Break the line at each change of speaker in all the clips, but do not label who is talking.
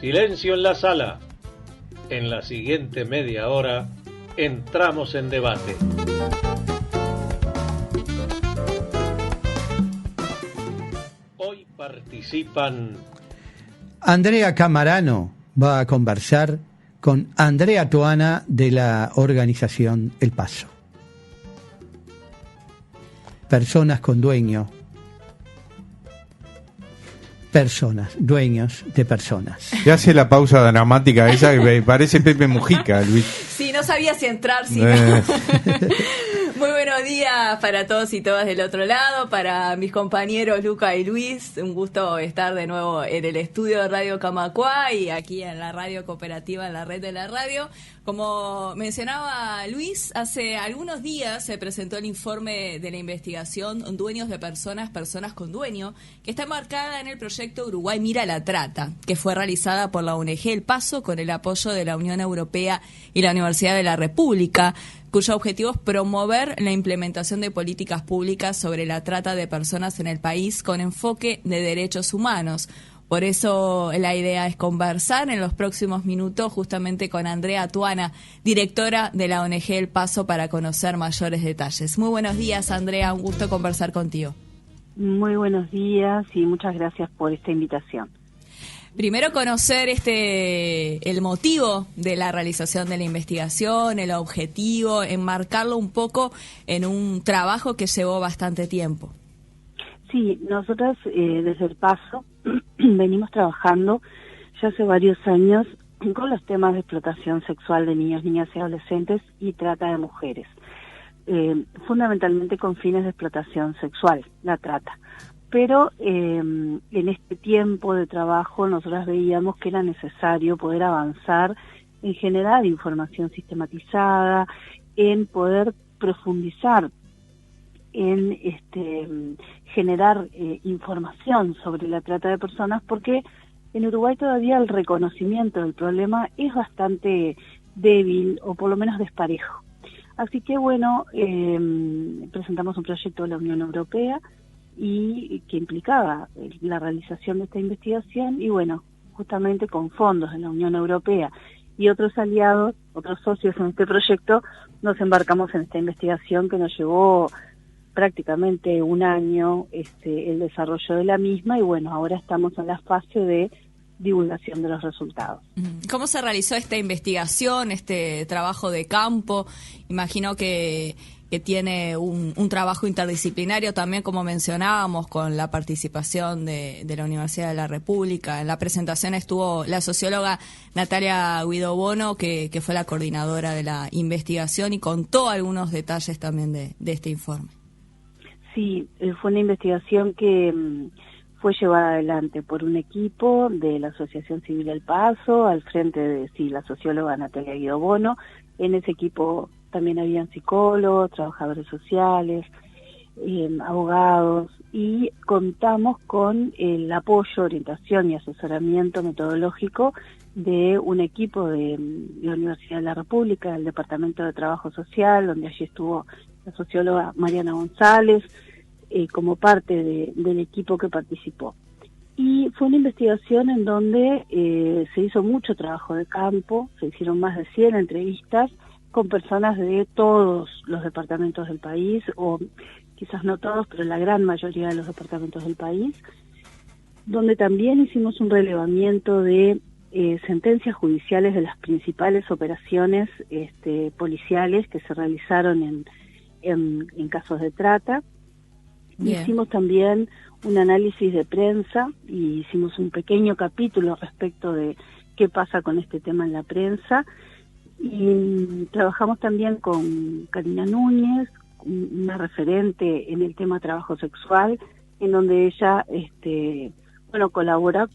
Silencio en la sala. En la siguiente media hora entramos en debate. Hoy participan...
Andrea Camarano va a conversar con Andrea Tuana de la organización El Paso. Personas con dueño. Personas, dueños de personas.
¿Qué hace la pausa dramática esa que me parece Pepe Mujica, Luis?
Sí, no sabía si entrar, si no. Muy buenos días para todos y todas del otro lado, para mis compañeros Luca y Luis. Un gusto estar de nuevo en el estudio de Radio Camacuá y aquí en la radio cooperativa, en la red de la radio. Como mencionaba Luis, hace algunos días se presentó el informe de la investigación Dueños de Personas, Personas con Dueño, que está enmarcada en el proyecto Uruguay Mira la Trata, que fue realizada por la ONG El Paso con el apoyo de la Unión Europea y la Universidad de la República, cuyo objetivo es promover la implementación de políticas públicas sobre la trata de personas en el país con enfoque de derechos humanos. Por eso la idea es conversar en los próximos minutos justamente con Andrea Tuana, directora de la ONG El Paso, para conocer mayores detalles. Muy buenos días, Andrea, un gusto conversar contigo.
Muy buenos días y muchas gracias por esta invitación.
Primero conocer el motivo de la realización de la investigación, el objetivo, enmarcarlo un poco en un trabajo que llevó bastante tiempo.
Sí, nosotras desde El Paso venimos trabajando ya hace varios años con los temas de explotación sexual de niños, niñas y adolescentes y trata de mujeres, fundamentalmente con fines de explotación sexual, la trata. Pero en este tiempo de trabajo nosotras veíamos que era necesario poder avanzar en generar información sistematizada, en poder profundizar en generar información sobre la trata de personas, porque en Uruguay todavía el reconocimiento del problema es bastante débil o por lo menos desparejo. Así que bueno, presentamos un proyecto de la Unión Europea y que implicaba la realización de esta investigación y bueno, justamente con fondos de la Unión Europea y otros aliados, otros socios en este proyecto, nos embarcamos en esta investigación que nos llevó prácticamente un año el desarrollo de la misma y bueno, ahora estamos en la fase de divulgación de los resultados.
¿Cómo se realizó esta investigación, este trabajo de campo? Imagino que tiene un trabajo interdisciplinario también, como mencionábamos, con la participación de la Universidad de la República. En la presentación estuvo la socióloga Natalia Guidobono, que fue la coordinadora de la investigación y contó algunos detalles también de este informe.
Sí, fue una investigación que fue llevada adelante por un equipo de la Asociación Civil El Paso, al frente de la socióloga Natalia Guidobono. En ese equipo también habían psicólogos, trabajadores sociales, abogados, y contamos con el apoyo, orientación y asesoramiento metodológico de un equipo de la Universidad de la República, del Departamento de Trabajo Social, donde allí estuvo la socióloga Mariana González, como parte del equipo que participó. Y fue una investigación en donde se hizo mucho trabajo de campo, se hicieron más de 100 entrevistas con personas de todos los departamentos del país, o quizás no todos, pero la gran mayoría de los departamentos del país, donde también hicimos un relevamiento de sentencias judiciales de las principales operaciones policiales que se realizaron en casos de trata. Bien. Hicimos también un análisis de prensa y hicimos un pequeño capítulo respecto de qué pasa con este tema en la prensa. Y trabajamos también con Karina Núñez, una referente en el tema trabajo sexual, en donde ella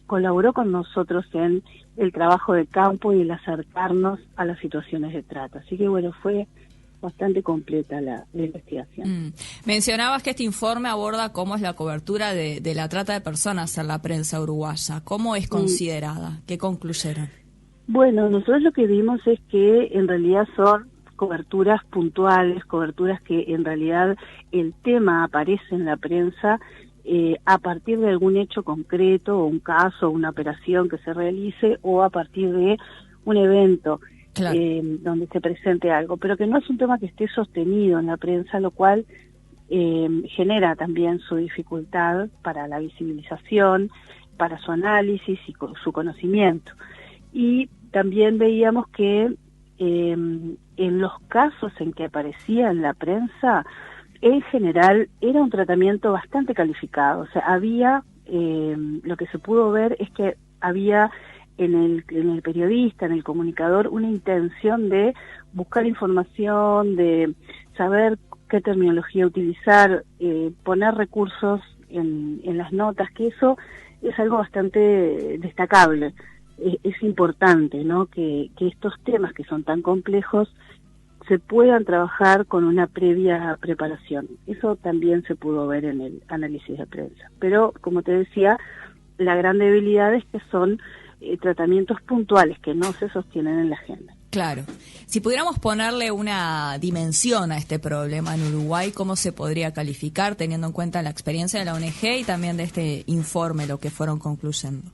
colaboró con nosotros en el trabajo de campo y el acercarnos a las situaciones de trata. Así que bueno, fue bastante completa la investigación.
Mencionabas que este informe aborda cómo es la cobertura de la trata de personas en la prensa uruguaya. ¿Cómo es considerada? ¿Qué concluyeron?
Bueno, nosotros lo que vimos es que en realidad son coberturas puntuales, coberturas que en realidad el tema aparece en la prensa a partir de algún hecho concreto, o un caso, una operación que se realice, o a partir de un evento.
Claro.
Donde se presente algo, pero que no es un tema que esté sostenido en la prensa, lo cual genera también su dificultad para la visibilización, para su análisis y su conocimiento. Y también veíamos que en los casos en que aparecía en la prensa, en general era un tratamiento bastante calificado. O sea, había, lo que se pudo ver es que había en el periodista, en el comunicador, una intención de buscar información, de saber qué terminología utilizar, poner recursos en las notas, que eso es algo bastante destacable. Es importante, ¿no?, que estos temas que son tan complejos se puedan trabajar con una previa preparación. Eso también se pudo ver en el análisis de prensa. Pero, como te decía, la gran debilidad es que son tratamientos puntuales que no se sostienen en la agenda.
Claro. Si pudiéramos ponerle una dimensión a este problema en Uruguay, ¿cómo se podría calificar teniendo en cuenta la experiencia de la ONG y también de este informe, lo que fueron concluyendo?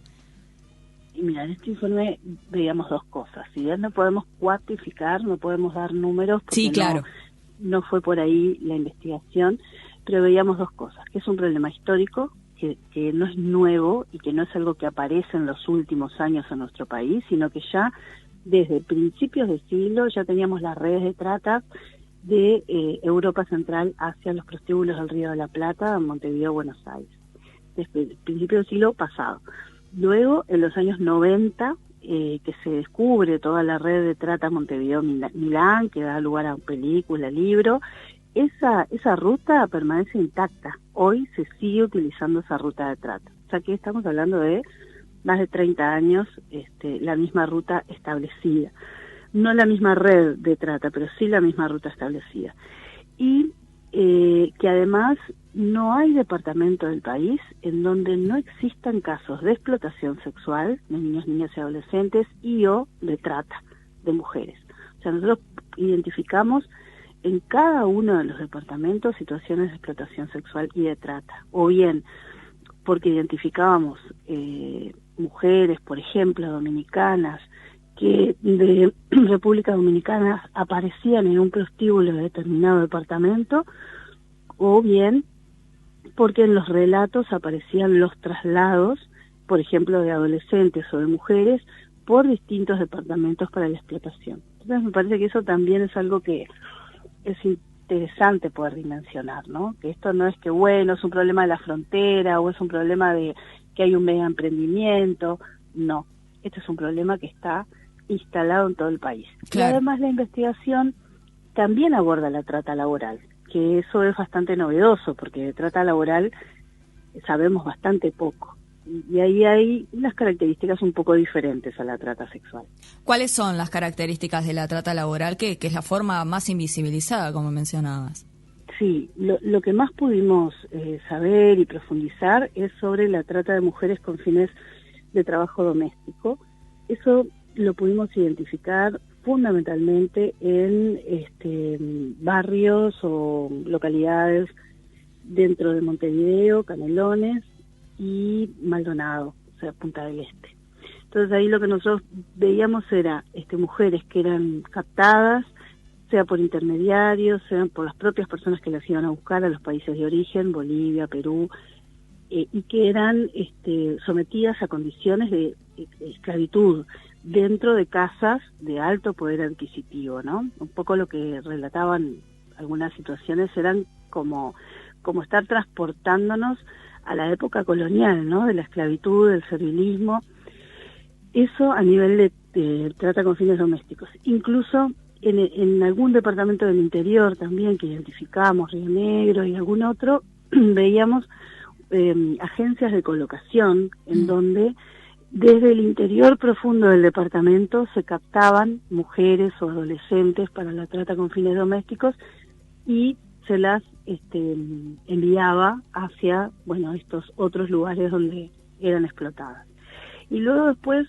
Y mira, en este informe veíamos dos cosas. Si bien no podemos cuantificar, no podemos dar números, porque
sí, claro,
no fue por ahí la investigación, pero veíamos dos cosas, que es un problema histórico, que no es nuevo y que no es algo que aparece en los últimos años en nuestro país, sino que ya desde principios del siglo ya teníamos las redes de trata de Europa Central hacia los prostíbulos del Río de la Plata, Montevideo, Buenos Aires, desde el principio del siglo pasado. Luego, en los años 90, que se descubre toda la red de trata Montevideo-Milán, que da lugar a película, libro. Esa ruta permanece intacta. Hoy se sigue utilizando esa ruta de trata. O sea que estamos hablando de más de 30 años, la misma ruta establecida. No la misma red de trata, pero sí la misma ruta establecida. Y que además no hay departamento del país en donde no existan casos de explotación sexual de niños, niñas y adolescentes o de trata de mujeres. O sea, nosotros identificamos en cada uno de los departamentos situaciones de explotación sexual y de trata, o bien porque identificábamos mujeres, por ejemplo, dominicanas, que de República Dominicana aparecían en un prostíbulo de determinado departamento, o bien porque en los relatos aparecían los traslados, por ejemplo, de adolescentes o de mujeres, por distintos departamentos para la explotación. Entonces me parece que eso también es algo que es interesante poder dimensionar, ¿no? Que esto no es que, bueno, es un problema de la frontera o es un problema de que hay un mega emprendimiento. No, este es un problema que está instalado en todo el país. Claro. Y además la investigación también aborda la trata laboral, que eso es bastante novedoso, porque de trata laboral sabemos bastante poco. Y ahí hay unas características un poco diferentes a la trata sexual.
¿Cuáles son las características de la trata laboral, que es la forma más invisibilizada, como mencionabas?
Sí, lo que más pudimos saber y profundizar es sobre la trata de mujeres con fines de trabajo doméstico. Eso lo pudimos identificar fundamentalmente en barrios o localidades dentro de Montevideo, Canelones y Maldonado, o sea, Punta del Este. Entonces ahí lo que nosotros veíamos era mujeres que eran captadas, sea por intermediarios, sean por las propias personas que las iban a buscar a los países de origen, Bolivia, Perú, y que eran sometidas a condiciones de esclavitud dentro de casas de alto poder adquisitivo, ¿no? Un poco lo que relataban algunas situaciones eran como estar transportándonos a la época colonial, ¿no? De la esclavitud, del servilismo. Eso a nivel de trata con fines domésticos. Incluso en algún departamento del interior también que identificamos, Río Negro y algún otro, veíamos agencias de colocación en donde desde el interior profundo del departamento se captaban mujeres o adolescentes para la trata con fines domésticos y se las enviaba hacia, estos otros lugares donde eran explotadas. Y luego después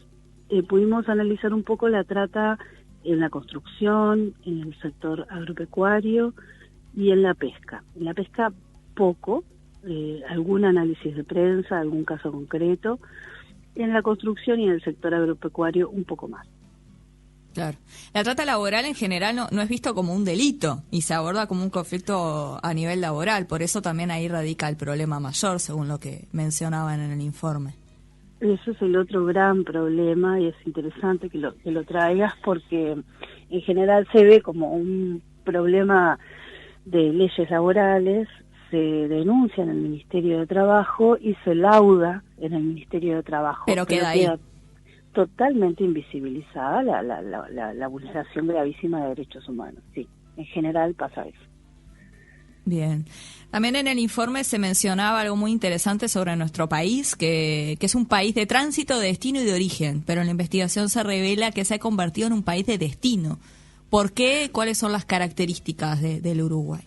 pudimos analizar un poco la trata en la construcción, en el sector agropecuario y en la pesca. En la pesca poco, algún análisis de prensa, algún caso concreto. En la construcción y en el sector agropecuario un poco más.
Claro. La trata laboral en general no es visto como un delito y se aborda como un conflicto a nivel laboral. Por eso también ahí radica el problema mayor, según lo que mencionaban en el informe.
Ese es el otro gran problema y es interesante que lo traigas porque en general se ve como un problema de leyes laborales, se denuncia en el Ministerio de Trabajo y se lauda en el Ministerio de Trabajo.
Pero queda ahí.
Totalmente invisibilizada la vulneración gravísima de derechos humanos. Sí, en general pasa eso.
Bien. También en el informe se mencionaba algo muy interesante sobre nuestro país, que es un país de tránsito, de destino y de origen, pero en la investigación se revela que se ha convertido en un país de destino. ¿Por qué? ¿Cuáles son las características del Uruguay?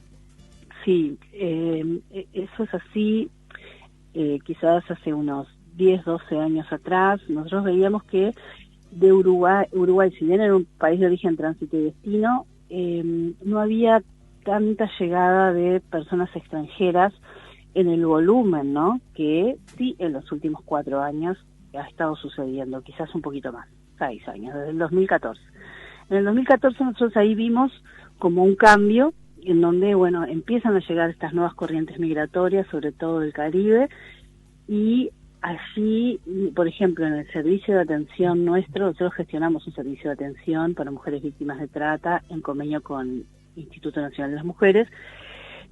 Sí, eso es así. Quizás hace unos 10, 12 años atrás, nosotros veíamos que de Uruguay, si bien era un país de origen, tránsito y destino, no había tanta llegada de personas extranjeras en el volumen, ¿no? Que sí en los últimos 4 años ha estado sucediendo, quizás un poquito más, 6 años, desde el 2014. En el 2014 nosotros ahí vimos como un cambio en donde, bueno, empiezan a llegar estas nuevas corrientes migratorias, sobre todo del Caribe, y allí, por ejemplo, en el servicio de atención nuestro, nosotros gestionamos un servicio de atención para mujeres víctimas de trata en convenio con Instituto Nacional de las Mujeres.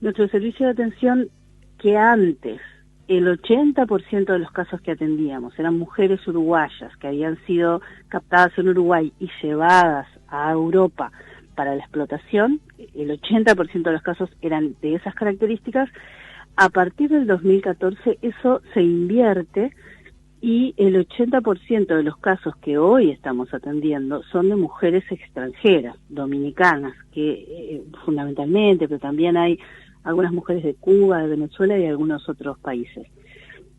Nuestro servicio de atención, que antes el 80% de los casos que atendíamos eran mujeres uruguayas que habían sido captadas en Uruguay y llevadas a Europa para la explotación, el 80% de los casos eran de esas características. A partir del 2014 eso se invierte y el 80% de los casos que hoy estamos atendiendo son de mujeres extranjeras, dominicanas, que fundamentalmente, pero también hay algunas mujeres de Cuba, de Venezuela y de algunos otros países.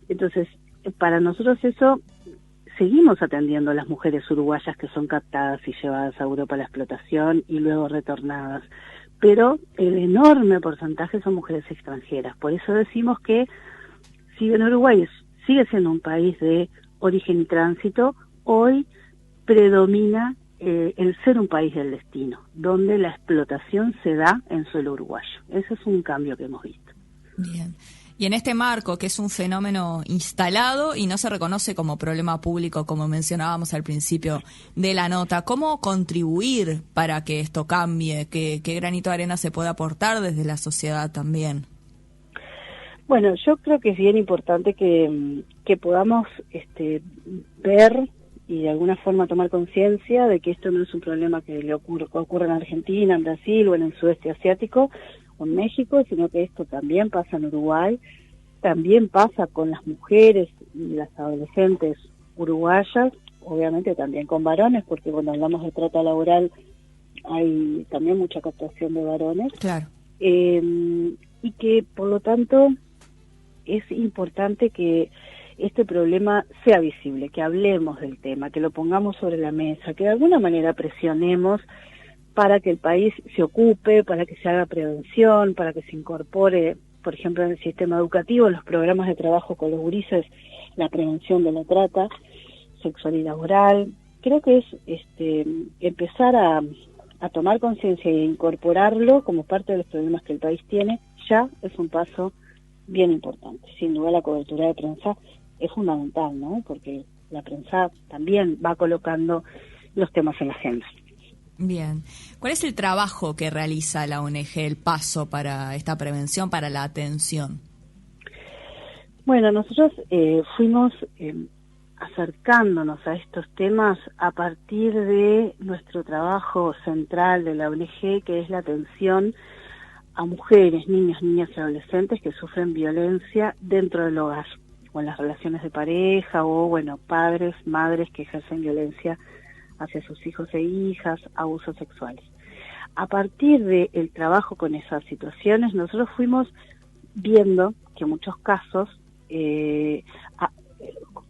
Entonces, para nosotros eso, seguimos atendiendo a las mujeres uruguayas que son captadas y llevadas a Europa a la explotación y luego retornadas. Pero el enorme porcentaje son mujeres extranjeras. Por eso decimos que si bien Uruguay sigue siendo un país de origen y tránsito, hoy predomina el ser un país del destino, donde la explotación se da en suelo uruguayo. Ese es un cambio que hemos visto.
Bien. Y en este marco, que es un fenómeno instalado y no se reconoce como problema público, como mencionábamos al principio de la nota, ¿cómo contribuir para que esto cambie? ¿Qué granito de arena se puede aportar desde la sociedad también?
Bueno, yo creo que es bien importante que podamos ver y de alguna forma tomar conciencia de que esto no es un problema que le ocurre en Argentina, en Brasil o en el sudeste asiático o en México, sino que esto también pasa en Uruguay, también pasa con las mujeres y las adolescentes uruguayas, obviamente también con varones, porque cuando hablamos de trata laboral hay también mucha captación de varones.
Claro.
Y que por lo tanto es importante que este problema sea visible, que hablemos del tema, que lo pongamos sobre la mesa, que de alguna manera presionemos para que el país se ocupe, para que se haga prevención, para que se incorpore, por ejemplo, en el sistema educativo, en los programas de trabajo con los gurises, la prevención de la trata sexual y laboral. Creo que es empezar a tomar conciencia e incorporarlo como parte de los problemas que el país tiene, ya es un paso bien importante. Sin duda la cobertura de prensa es fundamental, ¿no? Porque la prensa también va colocando los temas en la agenda.
Bien. ¿Cuál es el trabajo que realiza la ONG El Paso para esta prevención, para la atención?
Bueno, nosotros fuimos acercándonos a estos temas a partir de nuestro trabajo central de la ONG, que es la atención a mujeres, niños, niñas y adolescentes que sufren violencia dentro del hogar, o en las relaciones de pareja, o bueno, padres, madres que ejercen violencia hacia sus hijos e hijas, abusos sexuales. A partir del trabajo con esas situaciones, nosotros fuimos viendo que en muchos casos,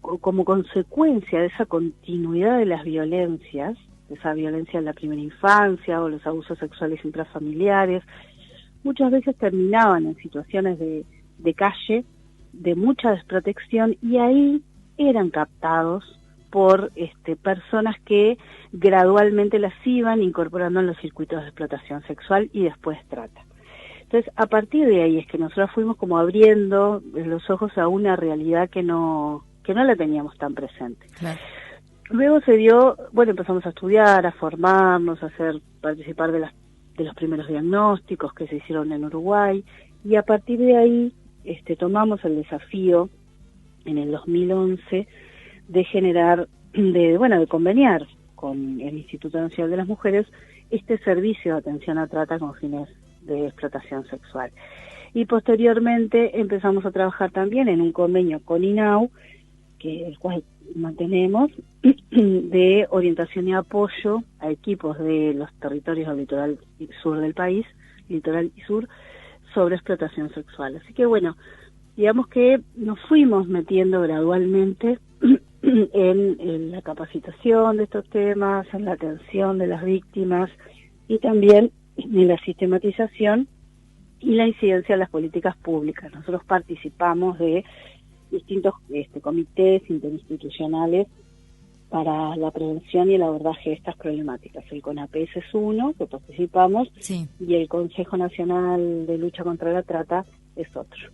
como consecuencia de esa continuidad de las violencias, de esa violencia en la primera infancia o los abusos sexuales intrafamiliares, muchas veces terminaban en situaciones de de calle, de mucha desprotección, y ahí eran captados por personas que gradualmente las iban incorporando en los circuitos de explotación sexual y después trata. Entonces, a partir de ahí es que nosotros fuimos como abriendo los ojos a una realidad que no la teníamos tan presente.
Claro.
Luego se dio, empezamos a estudiar, a formarnos, a participar de los primeros diagnósticos que se hicieron en Uruguay, y a partir de ahí tomamos el desafío en el 2011 de generar, de conveniar con el Instituto Nacional de las Mujeres este servicio de atención a trata con fines de explotación sexual. Y posteriormente empezamos a trabajar también en un convenio con INAU, el cual mantenemos, de orientación y apoyo a equipos de los territorios del litoral sur del país, litoral y sur, sobre explotación sexual. Así que digamos que nos fuimos metiendo gradualmente en la capacitación de estos temas, en la atención de las víctimas y también en la sistematización y la incidencia de las políticas públicas. Nosotros participamos de distintos comités interinstitucionales para la prevención y el abordaje de estas problemáticas. El CONAPES es uno, que participamos,
sí,
y el Consejo Nacional de Lucha contra la Trata es otro.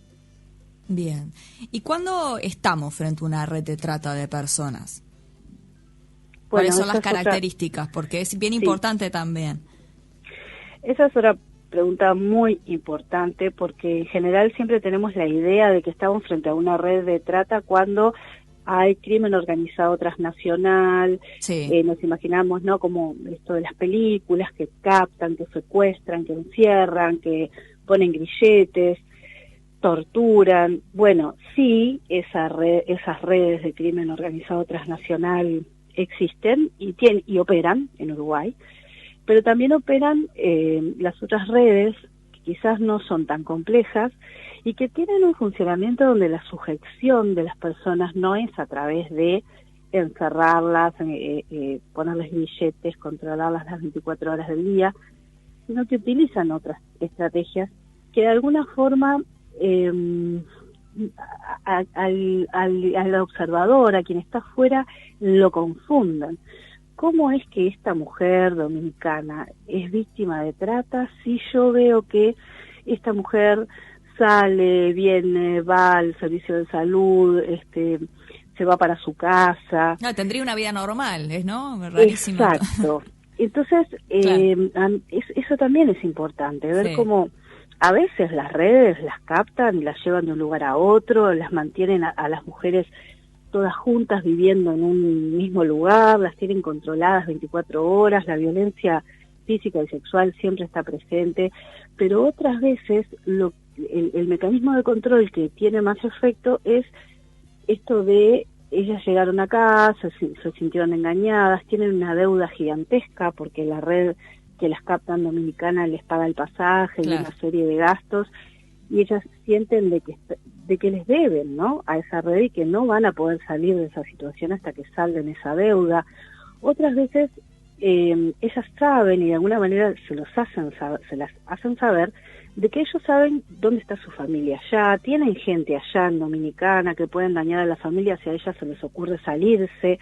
Bien. ¿Y cuándo estamos frente a una red de trata de personas? ¿Cuáles son las características? Porque es bien importante también.
Esa es otra pregunta muy importante, porque en general siempre tenemos la idea de que estamos frente a una red de trata cuando hay crimen organizado transnacional.
Sí.
Nos imaginamos, ¿no?, como esto de las películas, que captan, que secuestran, que encierran, que ponen grilletes, torturan. Bueno, sí, esas redes de crimen organizado transnacional existen y operan en Uruguay, pero también operan las otras redes que quizás no son tan complejas y que tienen un funcionamiento donde la sujeción de las personas no es a través de encerrarlas, ponerles grilletes, controlarlas las 24 horas del día, sino que utilizan otras estrategias que de alguna forma al observador, a quien está afuera, lo confundan. ¿Cómo es que esta mujer dominicana es víctima de trata si yo veo que esta mujer sale, viene, va al servicio de salud, se va para su casa?
No, tendría una vida normal, ¿no? Rarísimo.
Exacto. Entonces, claro, eso también es importante, ver cómo a veces las redes las captan y las llevan de un lugar a otro, las mantienen a las mujeres todas juntas viviendo en un mismo lugar, las tienen controladas 24 horas, la violencia física y sexual siempre está presente, pero otras veces el mecanismo de control que tiene más efecto es esto de ellas llegaron acá, se sintieron engañadas, tienen una deuda gigantesca porque la red que las captan dominicana les paga el pasaje, claro, y una serie de gastos, y ellas sienten de que les deben, ¿no?, a esa red y que no van a poder salir de esa situación hasta que salden esa deuda. Otras veces ellas saben y de alguna manera se las hacen saber de que ellos saben dónde está su familia allá, tienen gente allá en Dominicana que pueden dañar a la familia si a ellas se les ocurre salirse.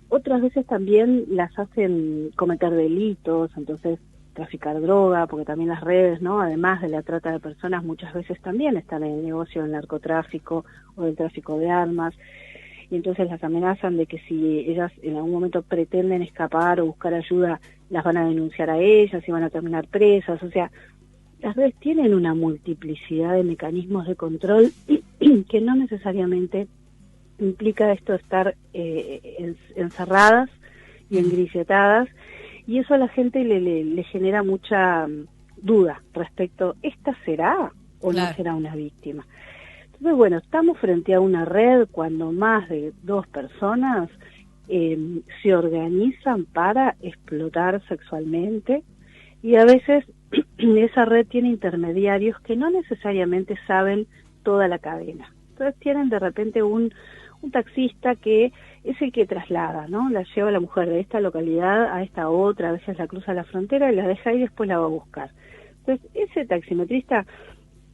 Otras veces también las hacen cometer delitos, entonces traficar droga, porque también las redes, ¿no?, además de la trata de personas, muchas veces también están en el negocio del narcotráfico o del tráfico de armas, y entonces las amenazan de que si ellas en algún momento pretenden escapar o buscar ayuda, las van a denunciar a ellas y van a terminar presas. O sea, las redes tienen una multiplicidad de mecanismos de control que no necesariamente implica esto de estar encerradas y engrilletadas, y eso a la gente le genera mucha duda respecto, ¿esta será o no será una víctima? Entonces, estamos frente a una red cuando más de 2 personas se organizan para explotar sexualmente, y a veces esa red tiene intermediarios que no necesariamente saben toda la cadena. Entonces tienen de repente un taxista que es el que traslada, ¿no? La lleva a la mujer de esta localidad a esta otra, a veces la cruza la frontera y la deja ahí y después la va a buscar. Entonces ese taximetrista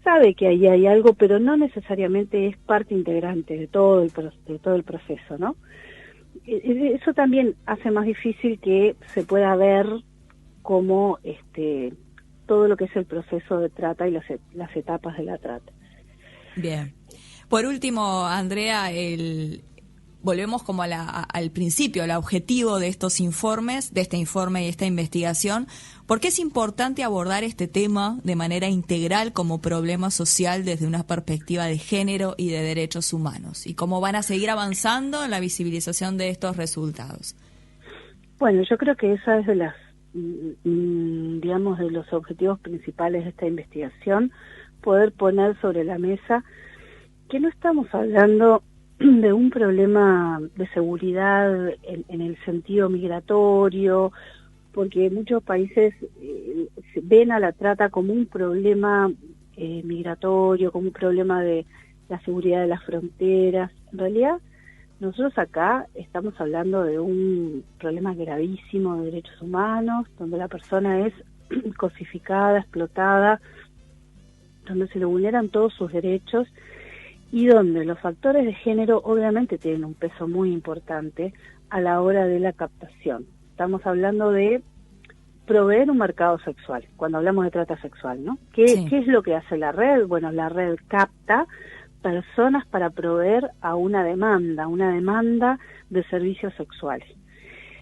sabe que ahí hay algo, pero no necesariamente es parte integrante de todo el proceso, ¿no? Eso también hace más difícil que se pueda ver como todo lo que es el proceso de trata y las etapas de la trata.
Bien. Por último, Andrea, volvemos como al principio, al objetivo de estos informes, de este informe y esta investigación. ¿Por qué es importante abordar este tema de manera integral como problema social desde una perspectiva de género y de derechos humanos? ¿Y cómo van a seguir avanzando en la visibilización de estos resultados?
Bueno, yo creo que esa es de las, digamos, de los objetivos principales de esta investigación, poder poner sobre la mesa que no estamos hablando de un problema de seguridad en el sentido migratorio, porque muchos países ven a la trata como un problema migratorio, como un problema de la seguridad de las fronteras. En realidad, nosotros acá estamos hablando de un problema gravísimo de derechos humanos, donde la persona es cosificada, explotada, donde se le vulneran todos sus derechos y donde los factores de género obviamente tienen un peso muy importante a la hora de la captación. Estamos hablando de proveer un mercado sexual, cuando hablamos de trata sexual, ¿no? ¿Qué es lo que hace la red? Bueno, la red capta personas para proveer a una demanda de servicios sexuales.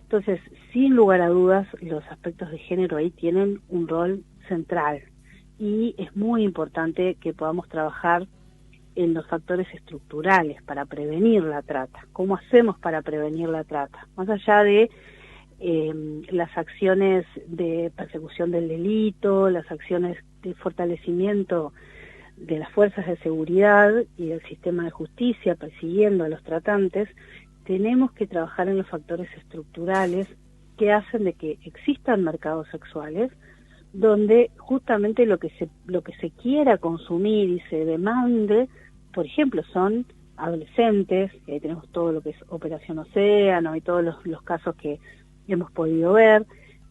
Entonces, sin lugar a dudas, los aspectos de género ahí tienen un rol central y es muy importante que podamos trabajar en los factores estructurales para prevenir la trata. ¿Cómo hacemos para prevenir la trata? Más allá de las acciones de persecución del delito, las acciones de fortalecimiento de las fuerzas de seguridad y del sistema de justicia persiguiendo a los tratantes, tenemos que trabajar en los factores estructurales que hacen de que existan mercados sexuales donde justamente lo que se quiera consumir y se demande, por ejemplo, son adolescentes, y ahí tenemos todo lo que es Operación Océano y todos los casos que hemos podido ver.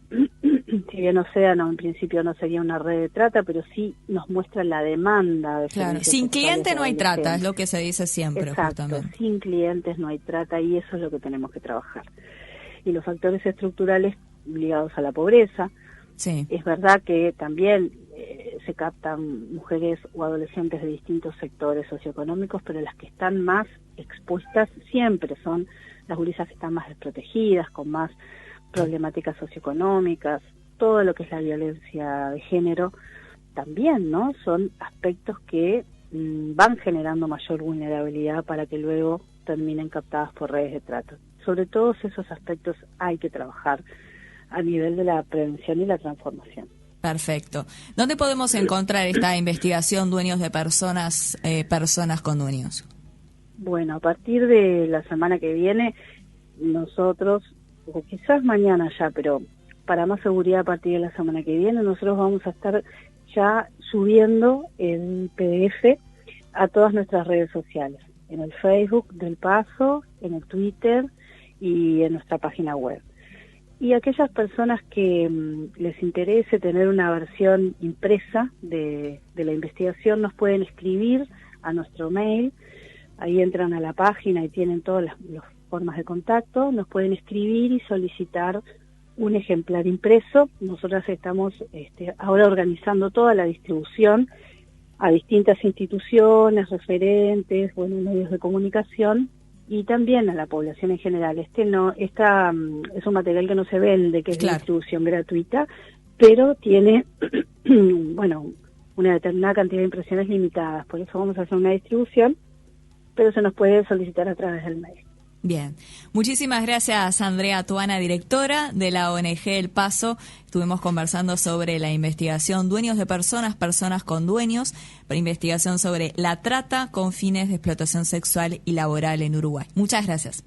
Si bien Océano en principio no sería una red de trata, pero sí nos muestra la demanda de
claro, sin cliente no hay trata, es lo que se dice siempre.
Exacto, justamente. Sin clientes no hay trata y eso es lo que tenemos que trabajar. Y los factores estructurales ligados a la pobreza.
Sí. Es
verdad que también se captan mujeres o adolescentes de distintos sectores socioeconómicos, pero las que están más expuestas siempre son las gurisas que están más desprotegidas, con más problemáticas socioeconómicas, todo lo que es la violencia de género también, ¿no? Son aspectos que van generando mayor vulnerabilidad para que luego terminen captadas por redes de trata. Sobre todos esos aspectos hay que trabajar a nivel de la prevención y la transformación.
Perfecto. ¿Dónde podemos encontrar esta investigación Dueños de Personas, Personas con Dueños?
Bueno, a partir de la semana que viene, nosotros, o quizás mañana ya, pero para más seguridad a partir de la semana que viene, nosotros vamos a estar ya subiendo el PDF a todas nuestras redes sociales, en el Facebook del Paso, en el Twitter y en nuestra página web. Y aquellas personas que les interese tener una versión impresa de la investigación nos pueden escribir a nuestro mail, ahí entran a la página y tienen todas las formas de contacto, nos pueden escribir y solicitar un ejemplar impreso. Nosotras estamos ahora organizando toda la distribución a distintas instituciones, referentes, medios de comunicación y también a la población en general. Es un material que no se vende, que es de distribución gratuita, pero tiene una determinada cantidad de impresiones limitadas, por eso vamos a hacer una distribución, pero se nos puede solicitar a través del mail.
Bien, muchísimas gracias Andrea Tuana, directora de la ONG El Paso. Estuvimos conversando sobre la investigación Dueños de Personas, Personas con Dueños, para investigación sobre la trata con fines de explotación sexual y laboral en Uruguay. Muchas gracias.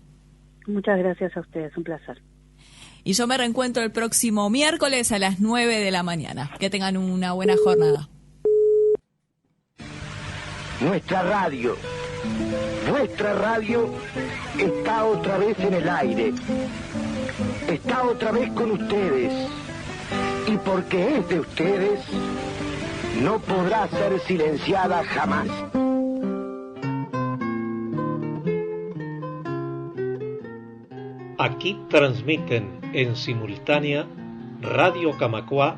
Muchas gracias a ustedes, un placer.
Y yo me reencuentro el próximo miércoles a las 9 de la mañana. Que tengan una buena jornada.
Nuestra radio está otra vez en el aire, está otra vez con ustedes, y porque es de ustedes, no podrá ser silenciada jamás.
Aquí transmiten en simultánea Radio Camacuá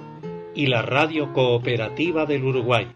y la Radio Cooperativa del Uruguay.